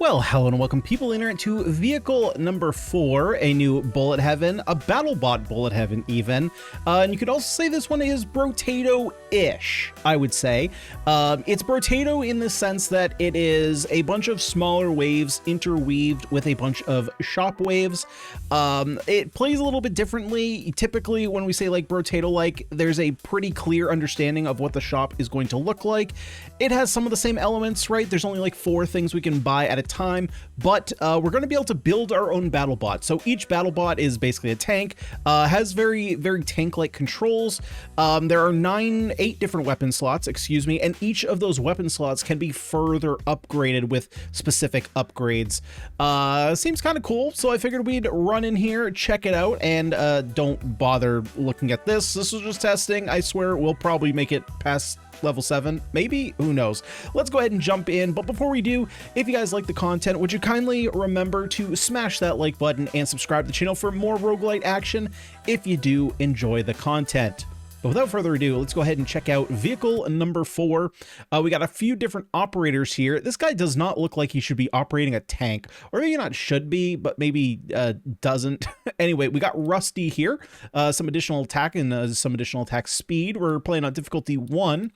Well, hello and welcome people internet to vehicle number 4, a new bullet heaven, a battlebot bullet heaven even. And you could also say this one is Brotato-ish, I would say. It's Brotato in the sense that it is a bunch of smaller waves interweaved with a bunch of shop waves. It plays a little bit differently. Typically, when we say like Brotato-like, there's a pretty clear understanding of what the shop is going to look like. It has some of the same elements, right? There's only like 4 things we can buy at a time, but we're going to be able to build our own battlebot. So each battlebot is basically a tank, has very tank-like controls. There are 8 different weapon slots, excuse me, and each of those weapon slots can be further upgraded with specific upgrades. Seems kind of cool, so I figured we'd run in here, check it out, and don't bother looking at this. This was just testing. I swear we'll probably make it past level 7, maybe, who knows. Let's go ahead and jump in, but before we do, if you guys like the content, would you kindly remember to smash that like button and subscribe to the channel for more roguelite action if you do enjoy the content. But without further ado, let's go ahead and check out vehicle number 4. We got a few different operators here. This guy does not look like he should be operating a tank, or maybe not should be, but maybe doesn't. Anyway, we got Rusty here, some additional attack and some additional attack speed. We're playing on difficulty 1.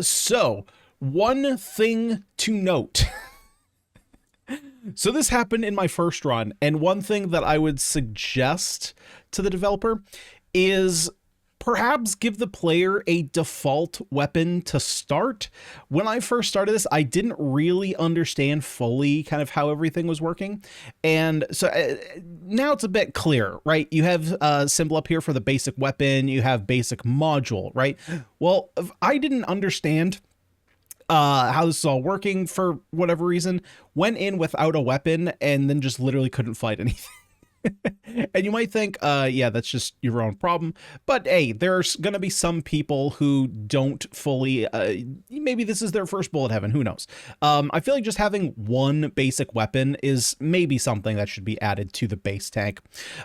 So one thing to note. So this happened in my first run, and one thing that I would suggest to the developer is perhaps give the player a default weapon to start. When I first started this, I didn't really understand fully kind of how everything was working. And so now it's a bit clearer, right? You have a symbol up here for the basic weapon. You have basic module, right? Well, if I didn't understand how this is all working for whatever reason, went in without a weapon and then just literally couldn't fight anything. And you might think, yeah, that's just your own problem. But hey, there's going to be some people who don't fully, maybe this is their first bullet heaven, who knows? I feel like just having one basic weapon is maybe something that should be added to the base tank.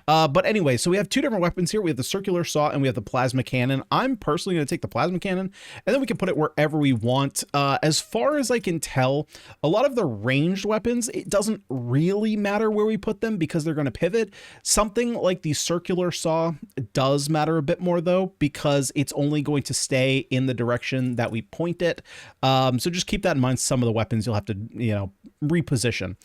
But anyway, so we have 2 different weapons here. We have the circular saw and we have the plasma cannon. I'm personally going to take the plasma cannon, and then we can put it wherever we want. As far as I can tell, a lot of the ranged weapons, it doesn't really matter where we put them because they're going to pivot. Something like the circular saw does matter a bit more though, because it's only going to stay in the direction that we point it. So just keep that in mind. Some of the weapons you'll have to, reposition.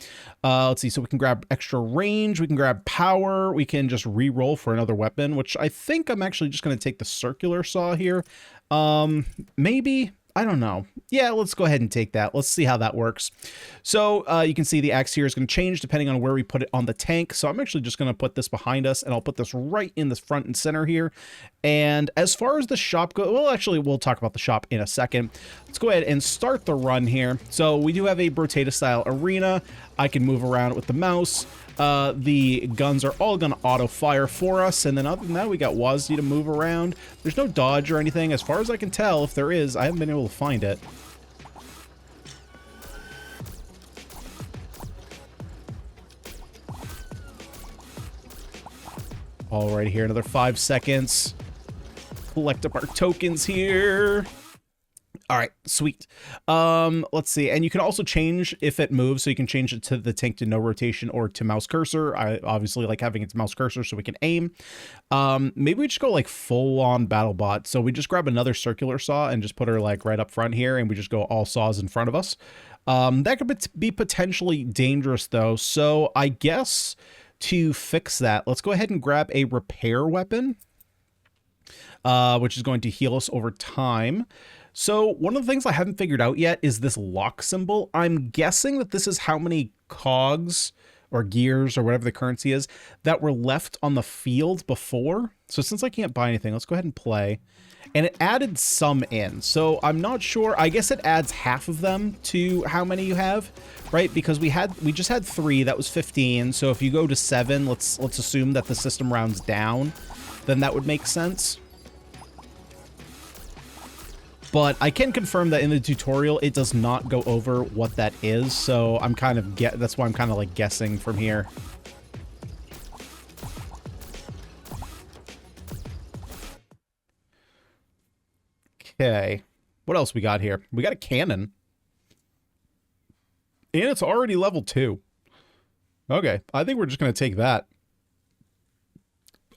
Let's see. So we can grab extra range. We can grab power. We can just re-roll for another weapon, which I think I'm actually just going to take the circular saw here. Maybe. I don't know. Yeah, let's go ahead and take that. Let's see how that works. So you can see the axe here is going to change depending on where we put it on the tank. So I'm actually just going to put this behind us, and I'll put this right in the front and center here. And as far as the shop goes, well, actually, we'll talk about the shop in a second. Let's go ahead and start the run here. So we do have a Brotato style arena. I can move around with the mouse. The guns are all going to auto fire for us. And then other than that, we got WASD to move around. There's no dodge or anything. As far as I can tell, if there is, I haven't been able to find it. All right, here, another 5 seconds. Collect up our tokens here. All right, sweet. Let's see. And you can also change if it moves. So you can change it to the tank to no rotation or to mouse cursor. I obviously like having its mouse cursor so we can aim. Maybe we just go like full on battlebot. So we just grab another circular saw and just put her like right up front here. And we just go all saws in front of us. That could be potentially dangerous though. So I guess to fix that, let's go ahead and grab a repair weapon, which is going to heal us over time. So one of the things I haven't figured out yet is this lock symbol. I'm guessing that this is how many cogs or gears or whatever the currency is that were left on the field before. So since I can't buy anything, let's go ahead and play. And it added some in. So I'm not sure. I guess it adds half of them to how many you have, right? Because we just had 3, that was 15. So if you go to 7, let's assume that the system rounds down, then that would make sense. But I can confirm that in the tutorial, it does not go over what that is. So I'm kind of that's why I'm kind of like guessing from here. Okay. What else we got here? We got a cannon. And it's already level 2. Okay, I think we're just going to take that.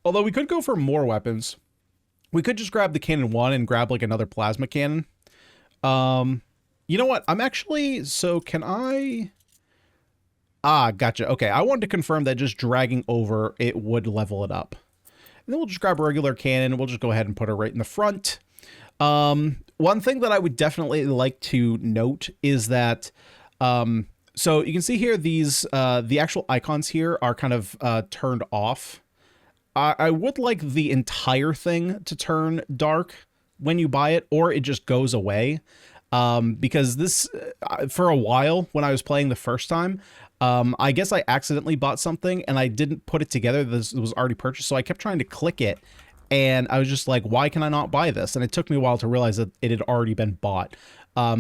Although we could go for more weapons. We could just grab the cannon 1 and grab like another plasma cannon. You know what? I'm actually... So can I... Ah, gotcha. Okay, I wanted to confirm that just dragging over, it would level it up. And then we'll just grab a regular cannon. We'll just go ahead and put her right in the front. One thing that I would definitely like to note is that... so you can see here, these the actual icons here are kind of turned off. I would like the entire thing to turn dark when you buy it, or it just goes away. Because this, for a while, when I was playing the first time, I guess I accidentally bought something and I didn't put it together. This was already purchased, so I kept trying to click it. And I was just like, why can I not buy this? And it took me a while to realize that it had already been bought.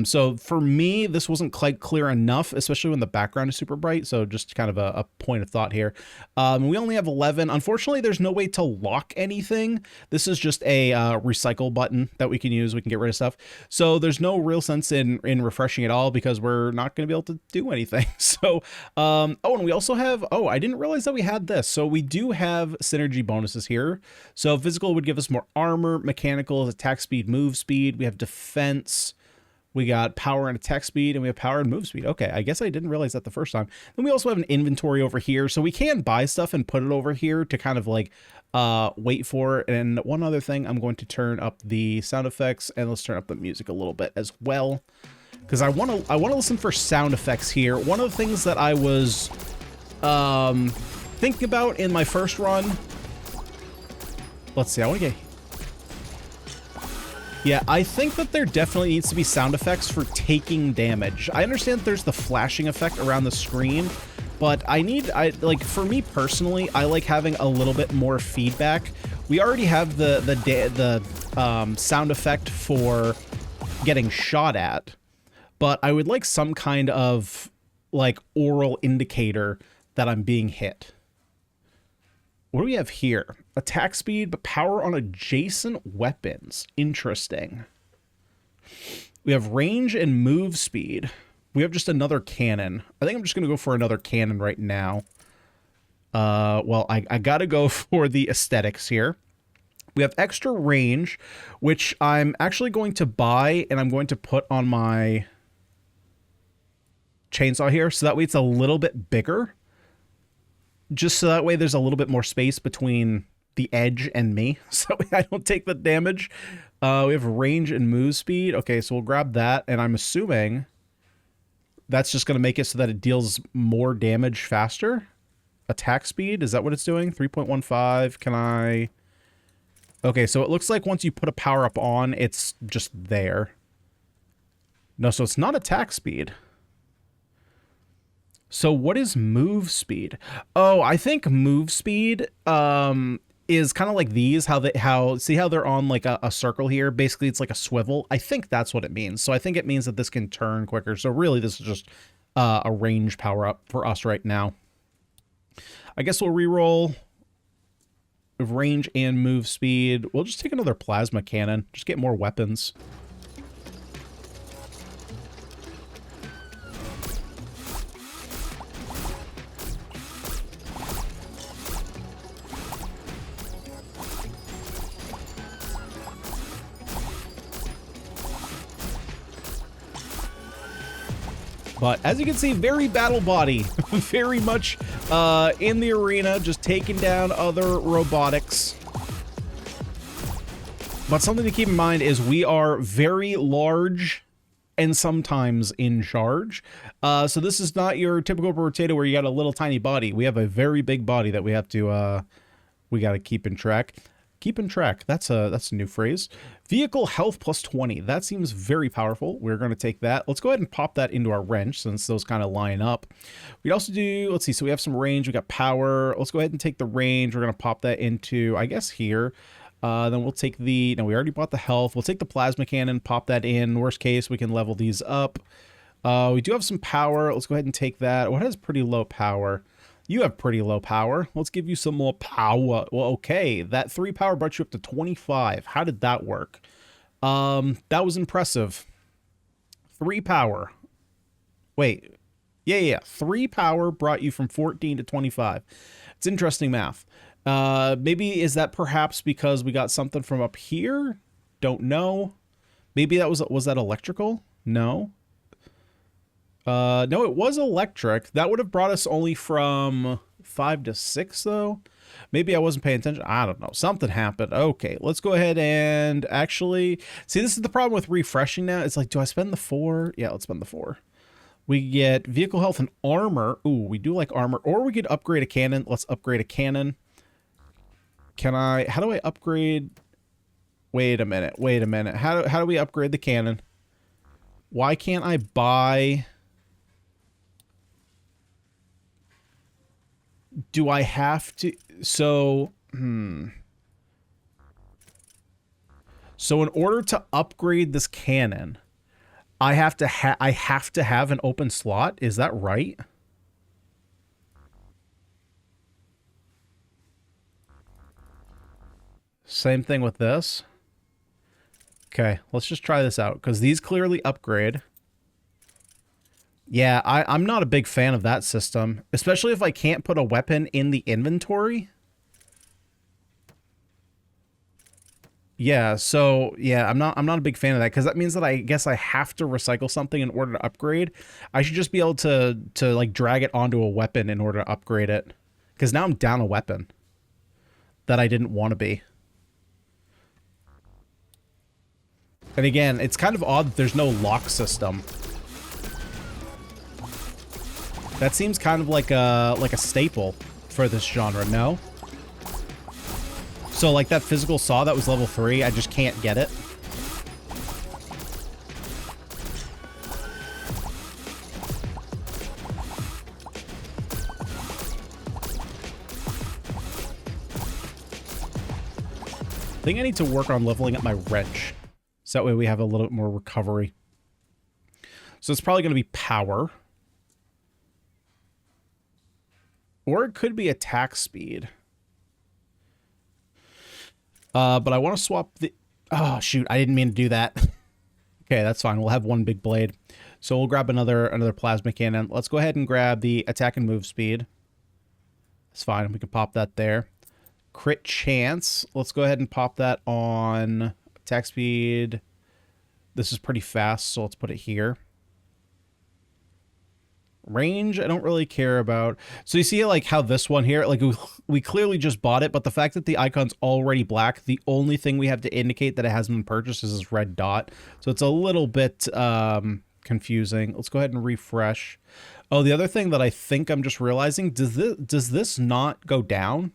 So for me, this wasn't quite clear enough, especially when the background is super bright. So just kind of a point of thought here. We only have 11. Unfortunately, there's no way to lock anything. This is just a recycle button that we can use. We can get rid of stuff. So there's no real sense in refreshing it all because we're not going to be able to do anything. So, oh, and we also have, oh, I didn't realize that we had this. So we do have synergy bonuses here. So physical would give us more armor, mechanical, attack speed, move speed. We have defense. We got power and attack speed, and we have power and move speed. Okay, I guess I didn't realize that the first time. Then we also have an inventory over here, so we can buy stuff and put it over here to kind of like wait for it. And one other thing, I'm going to turn up the sound effects, and let's turn up the music a little bit as well, because I want to listen for sound effects here. One of the things that I was thinking about in my first run. Let's see. I want to get. Yeah, I think that there definitely needs to be sound effects for taking damage. I understand that there's the flashing effect around the screen, but like, for me personally, I like having a little bit more feedback. We already have the sound effect for getting shot at, but I would like some kind of like oral indicator that I'm being hit. What do we have here? Attack speed, but power on adjacent weapons. Interesting. We have range and move speed. We have just another cannon. I think I'm just going to go for another cannon right now. Well, I got to go for the aesthetics here. We have extra range, which I'm actually going to buy, and I'm going to put on my chainsaw here, so that way it's a little bit bigger. Just so that way there's a little bit more space between the edge and me, so I don't take the damage. We have range and move speed. Okay, so we'll grab that, and I'm assuming that's just going to make it so that it deals more damage faster. Attack speed, is that what it's doing? 3.15, can I... Okay, so it looks like once you put a power-up on, it's just there. No, so it's not attack speed. So what is move speed? Oh, I think move speed is kind of like these, see how they're on like a circle here? Basically, it's like a swivel. I think that's what it means. So I think it means that this can turn quicker. So really, this is just a range power up for us right now. I guess we'll reroll range and move speed. We'll just take another plasma cannon. Just get more weapons. But as you can see, very battle body, very much in the arena, just taking down other robotics. But something to keep in mind is we are very large and sometimes in charge. So this is not your typical Brotato where you got a little tiny body. We have a very big body that we have to, we got to keep in track. Keep in track. That's a new phrase. Vehicle health plus 20. That seems very powerful. We're going to take that. Let's go ahead and pop that into our wrench since those kind of line up. We'd also do, let's see, so we have some range. We got power. Let's go ahead and take the range. We're going to pop that into, I guess, here. Then we'll take the, no, we already bought the health. We'll take the plasma cannon, pop that in. Worst case, we can level these up. We do have some power. Let's go ahead and take that. What has pretty low power? You have pretty low power. Let's give you some more power. Well, okay. That 3 power brought you up to 25. How did that work? That was impressive. 3 power. Wait. Yeah. 3 power brought you from 14 to 25. It's interesting math. Maybe is that perhaps because we got something from up here? Don't know. Maybe that was that electrical? No. No, it was electric. That would have brought us only from 5 to 6, though. Maybe I wasn't paying attention. I don't know. Something happened. Okay, let's go ahead and actually... See, this is the problem with refreshing now. It's like, do I spend the 4? Yeah, let's spend the 4. We get vehicle health and armor. Ooh, we do like armor. Or we could upgrade a cannon. Let's upgrade a cannon. Can I... How do I upgrade... Wait a minute. How do we upgrade the cannon? Why can't I buy... Do I have to... So, So in order to upgrade this cannon, I have to have an open slot. Is that right? Same thing with this. Okay, let's just try this out, because these clearly upgrade. Yeah, I'm not a big fan of that system, especially if I can't put a weapon in the inventory. Yeah, so yeah, I'm not a big fan of that, because that means that I guess I have to recycle something in order to upgrade. I should just be able to like drag it onto a weapon in order to upgrade it, because now I'm down a weapon that I didn't want to be. And again, it's kind of odd that there's no lock system. That seems kind of like a staple for this genre, no? So like that physical saw that was level 3, I just can't get it. I think I need to work on leveling up my wrench. So that way we have a little bit more recovery. So it's probably going to be power. Or it could be attack speed. But I want to swap the... Oh, shoot. I didn't mean to do that. Okay, that's fine. We'll have one big blade. So we'll grab another plasma cannon. Let's go ahead and grab the attack and move speed. That's fine. We can pop that there. Crit chance. Let's go ahead and pop that on attack speed. This is pretty fast, so let's put it here. Range, I don't really care about. So you see like how this one here, like we clearly just bought it, but the fact that the icon's already black, the only thing we have to indicate that it hasn't been purchased is this red dot. So it's a little bit confusing. Let's go ahead and refresh. Oh, the other thing that I think I'm just realizing, does this not go down?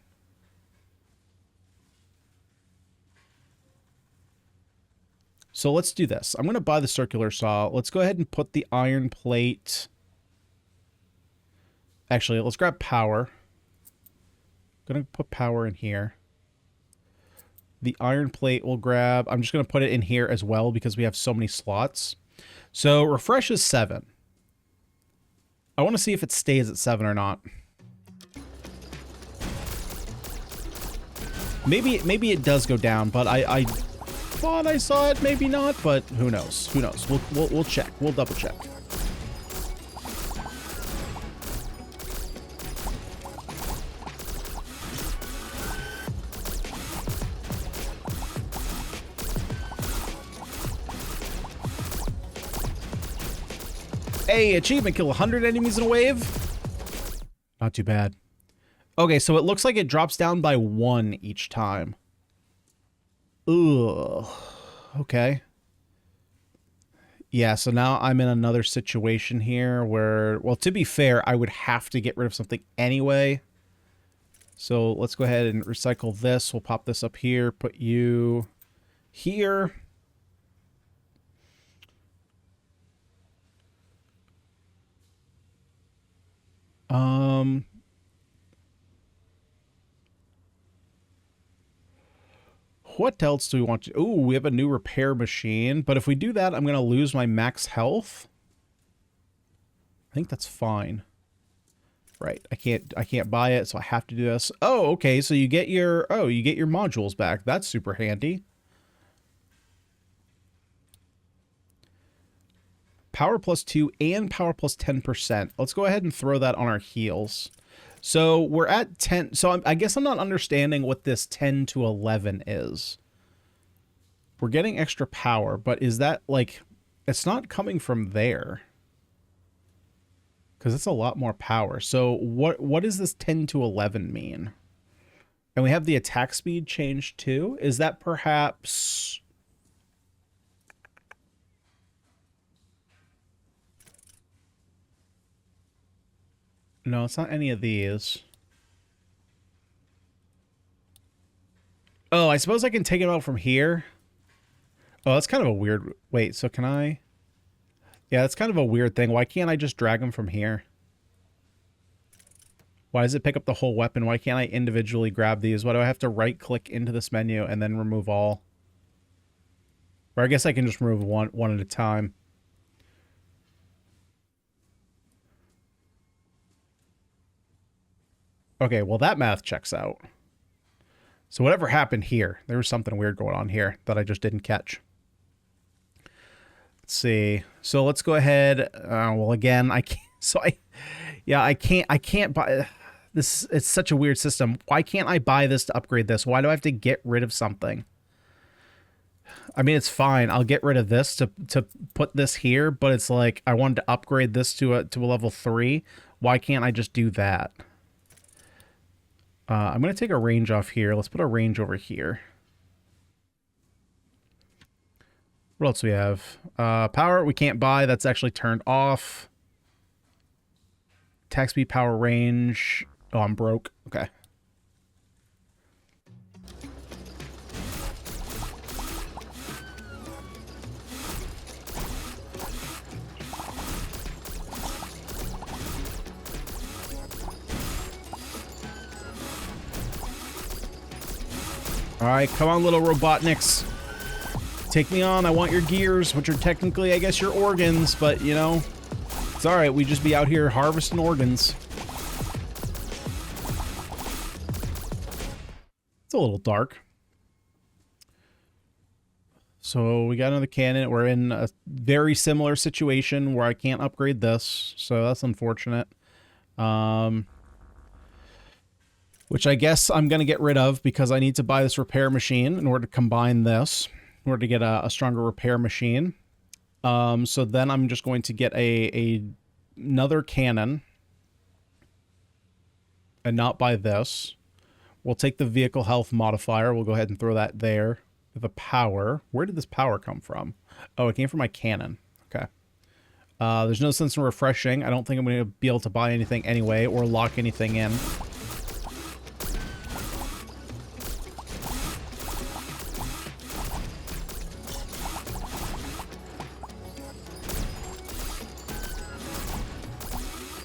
So let's do this. I'm going to buy the circular saw. Let's go ahead and put the iron plate. Actually, let's grab power. I'm going to put power in here. The iron plate we'll grab. I'm just going to put it in here as well because we have so many slots. So refresh is 7. I want to see if it stays at 7 or not. Maybe it does go down, but I thought I saw it, maybe not, but who knows? Who knows? We'll check. We'll double check. Hey, achievement, kill 100 enemies in a wave. Not too bad. Okay, so it looks like it drops down by 1 each time. Ugh. Okay. Yeah, so now I'm in another situation here where, well, to be fair, I would have to get rid of something anyway. So let's go ahead and recycle this. We'll pop this up here, put you here. What else do we want to... Oh, we have a new repair machine. But if we do that, I'm going to lose my max health. I think that's fine. Right. I can't buy it, so I have to do this. Oh, okay. So you get your... Oh, you get your modules back. That's super handy. Power +2 and power +10%. Let's go ahead and throw that on our heals. So we're at 10. So I guess I'm not understanding what this 10 to 11 is. We're getting extra power, but is that like, it's not coming from there. Because it's a lot more power. So what does this 10 to 11 mean? And we have the attack speed changed too. Is that perhaps... No, it's not any of these. Oh, I suppose I can take him out from here. Oh, that's kind of a weird... Wait, so can I... Yeah, that's kind of a weird thing. Why can't I just drag him from here? Why does it pick up the whole weapon? Why can't I individually grab these? Why do I have to right-click into this menu and then remove all? Or I guess I can just remove one at a time. Okay, well that math checks out. So whatever happened here, there was something weird going on here that I just didn't catch. Let's see. So let's go ahead. Well, again, I can't. So I can't buy this. It's such a weird system. Why can't I buy this to upgrade this? Why do I have to get rid of something? I mean, it's fine. I'll get rid of this to put this here, but it's like I wanted to upgrade this to a level 3. Why can't I just do that? I'm going to take a range off here. Let's put a range over here. What else do we have? Power, we can't buy. That's actually turned off. Attack speed, power, range. Oh, I'm broke. Okay. All right, come on, little Robotniks. Take me on. I want your gears, which are technically, I guess, your organs, but, you know, it's all right. We just be out here harvesting organs. It's a little dark. So we got another cannon. We're in a very similar situation where I can't upgrade this, so that's unfortunate. Which I guess I'm going to get rid of because I need to buy this repair machine in order to combine this, in order to get a stronger repair machine. So then I'm just going to get another cannon and not buy this. We'll take the vehicle health modifier. We'll go ahead and throw that there. The power. Where did this power come from? Oh, it came from my cannon. Okay. There's no sense in refreshing. I don't think I'm going to be able to buy anything anyway or lock anything in.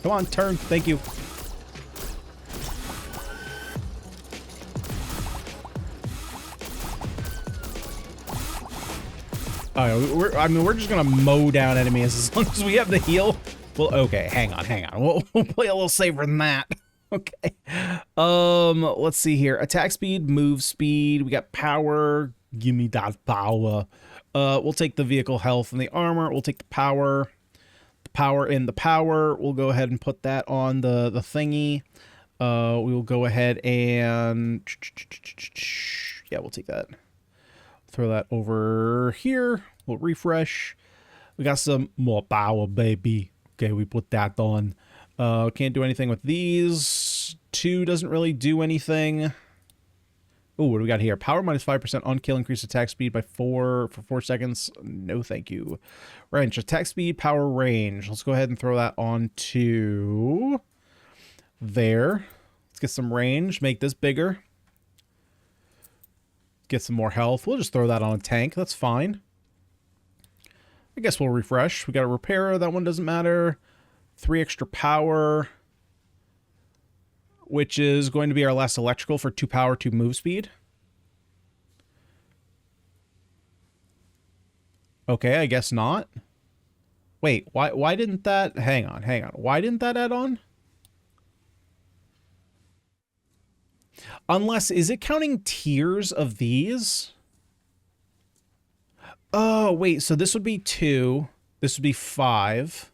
Come on, turn. Thank you. We're just gonna mow down enemies as long as we have the heal. Well, okay, hang on. We'll play a little safer than that. Okay. Let's see here. Attack speed, move speed. We got power. Give me that power. We'll take the vehicle health and the armor. We'll take the power. Power in the power. We'll go ahead and put that on the thingy. We will go ahead and yeah, we'll take that. Throw that over here. We'll refresh. We got some more power, baby. Okay, we put that on. Can't do anything with these. 2 doesn't really do anything. Oh, what do we got here? Power minus 5% on kill, increase attack speed by 4 for 4 seconds. No, thank you. Range, attack speed, power, range. Let's go ahead and throw that on to there. Let's get some range. Make this bigger. Get some more health. We'll just throw that on a tank. That's fine. I guess we'll refresh. We got a repair. That one doesn't matter. 3 extra power, which is going to be our last electrical for 2 power, 2 move speed. Okay, I guess not. Wait, why didn't that... Hang on. Why didn't that add on? Unless, is it counting tiers of these? Oh, wait, so this would be 2. This would be 5.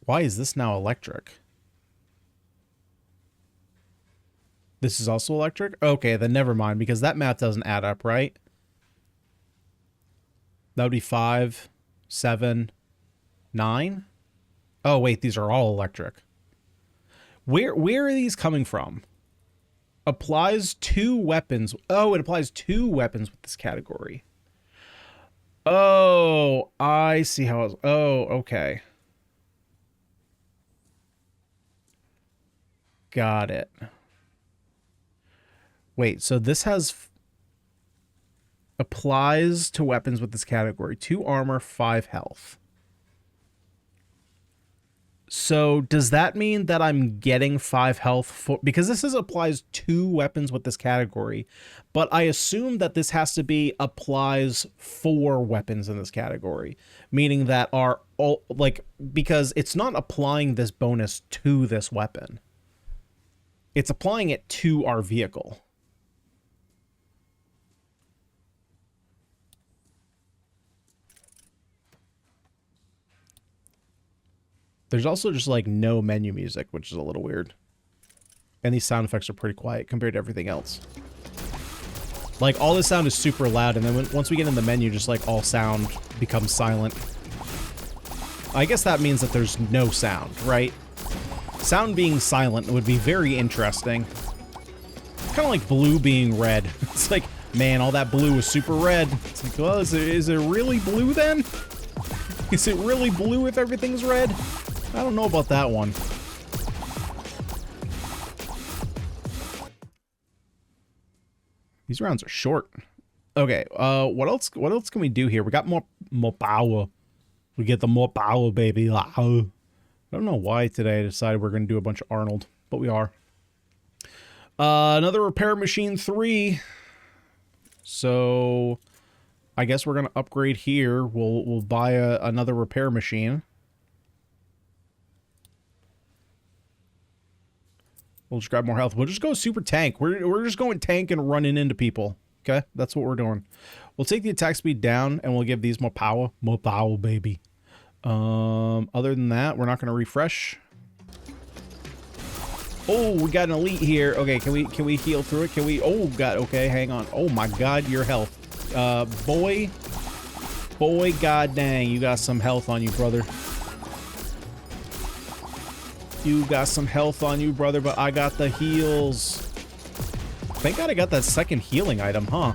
Why is this now electric? This is also electric? Okay, then never mind, because that math doesn't add up, right? That would be 5, 7, 9. Oh, wait, these are all electric. Where are these coming from? Applies 2 weapons. Oh, it applies 2 weapons with this category. Oh, I see how it's... Oh, okay. Got it. Wait, so this has... Applies to weapons with this category. 2 armor, 5 health. So does that mean that I'm getting 5 health for... Because this applies 2 weapons with this category. But I assume that this has to be applies 4 weapons in this category. Meaning that are all... Like, because it's not applying this bonus to this weapon. It's applying it to our vehicle. There's also just like no menu music, which is a little weird. And these sound effects are pretty quiet compared to everything else. Like all this sound is super loud, and then once we get in the menu, just like all sound becomes silent. I guess that means that there's no sound, right? Sound being silent would be very interesting. Kind of like blue being red. It's like, man, all that blue is super red. It's like, well, is it really blue then? Is it really blue if everything's red? I don't know about that one. These rounds are short. Okay, what else can we do here? We got more power. We get the more power, baby. I don't know why today I decided we're going to do a bunch of Arnold, but we are. Another repair machine 3. So I guess we're going to upgrade here. We'll buy another repair machine. We'll just grab more health. We'll just go super tank. We're just going tank and running into people. Okay? That's what we're doing. We'll take the attack speed down and we'll give these more power. More power, baby. Other than that, we're not going to refresh. Oh, we got an elite here. Okay, can we heal through it? Can we? Oh, God. Okay, hang on. Oh, my God, your health. Boy, God dang, you got some health on you, brother. You got some health on you, brother, but I got the heals. Thank God I got that second healing item, huh?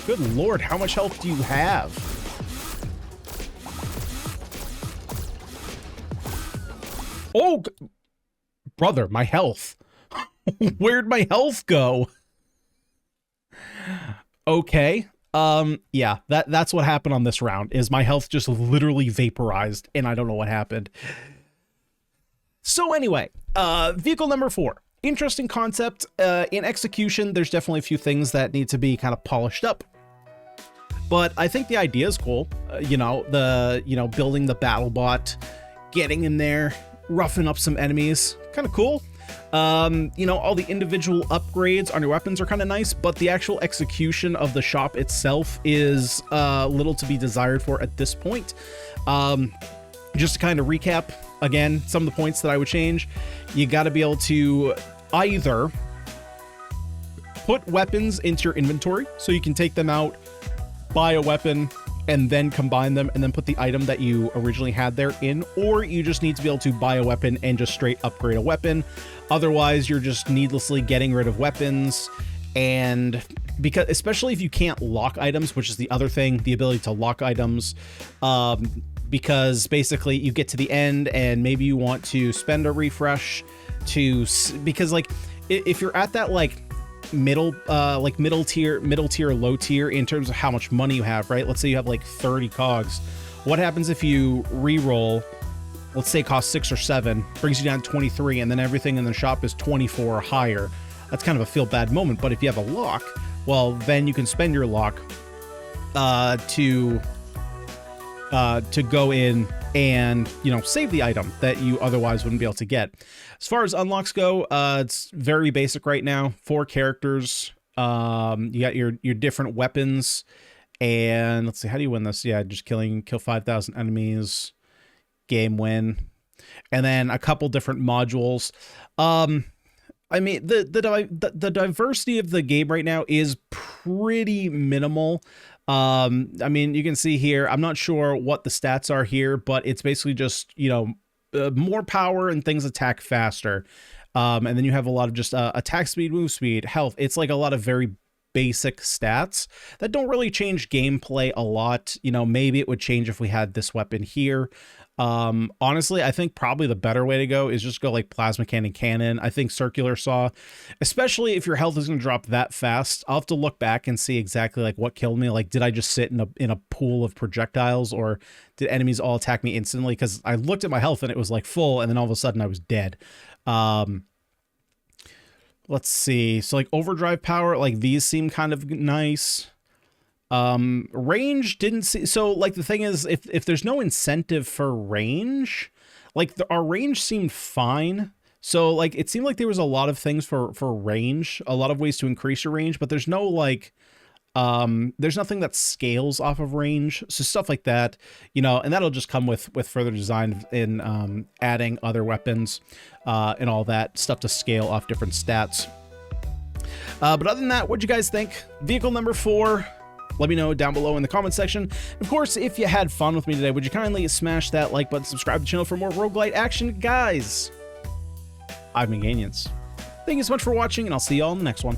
Good Lord, how much health do you have? Oh, brother, my health. Where'd my health go? Okay. Yeah, that's what happened on this round, is my health just literally vaporized, and I don't know what happened. So anyway, vehicle number 4. Interesting concept. In execution, there's definitely a few things that need to be kind of polished up. But I think the idea is cool. Building the BattleBot, getting in there, roughing up some enemies, kind of cool. All the individual upgrades on your weapons are kind of nice, but the actual execution of the shop itself is little to be desired for at this point. Just to kind of recap, again, some of the points that I would change. You got to be able to either put weapons into your inventory so you can take them out, buy a weapon, and then combine them and then put the item that you originally had there in, or you just need to be able to buy a weapon and just straight upgrade a weapon. Otherwise, you're just needlessly getting rid of weapons. And because, especially if you can't lock items, which is the other thing, the ability to lock items, because basically you get to the end and maybe you want to spend a refresh because like if you're at that like middle tier, low tier in terms of how much money you have, right? Let's say you have like 30 cogs. What happens if you re-roll, let's say it costs 6 or 7, brings you down to 23, and then everything in the shop is 24 or higher? That's kind of a feel bad moment. But if you have a lock, well, then you can spend your lock to go in and, save the item that you otherwise wouldn't be able to get. As far as unlocks go, it's very basic right now. 4 characters. You got your different weapons And let's see, how do you win this? Yeah, just kill 5,000 enemies, game win. And then a couple different modules. I mean, the diversity of the game right now is pretty minimal. I mean, you can see here, I'm not sure what the stats are here, but it's basically just, you know, more power and things attack faster. And then you have a lot of just attack speed, move speed, health. It's like a lot of very basic stats that don't really change gameplay a lot. You know, maybe it would change if we had this weapon here. Honestly, I think probably the better way to go is just go like plasma cannon. I think circular saw, especially if your health is going to drop that fast. I'll have to look back and see exactly like what killed me. Like, did I just sit in a pool of projectiles, or did enemies all attack me instantly? Because I looked at my health and it was like full, and then all of a sudden I was dead. Let's see. So like overdrive power, like these seem kind of nice. Range didn't see. So like the thing is, if there's no incentive for range, like our range seemed fine. So like it seemed like there was a lot of things for range, a lot of ways to increase your range, but there's no like, there's nothing that scales off of range. So stuff like that, you know, and that'll just come with further design in adding other weapons and all that stuff to scale off different stats. But other than that, what'd you guys think? Vehicle number 4. Let me know down below in the comment section. Of course, if you had fun with me today, would you kindly smash that like button, subscribe to the channel for more roguelite action, guys? I've been Ganyonz. Thank you so much for watching, and I'll see you all in the next one.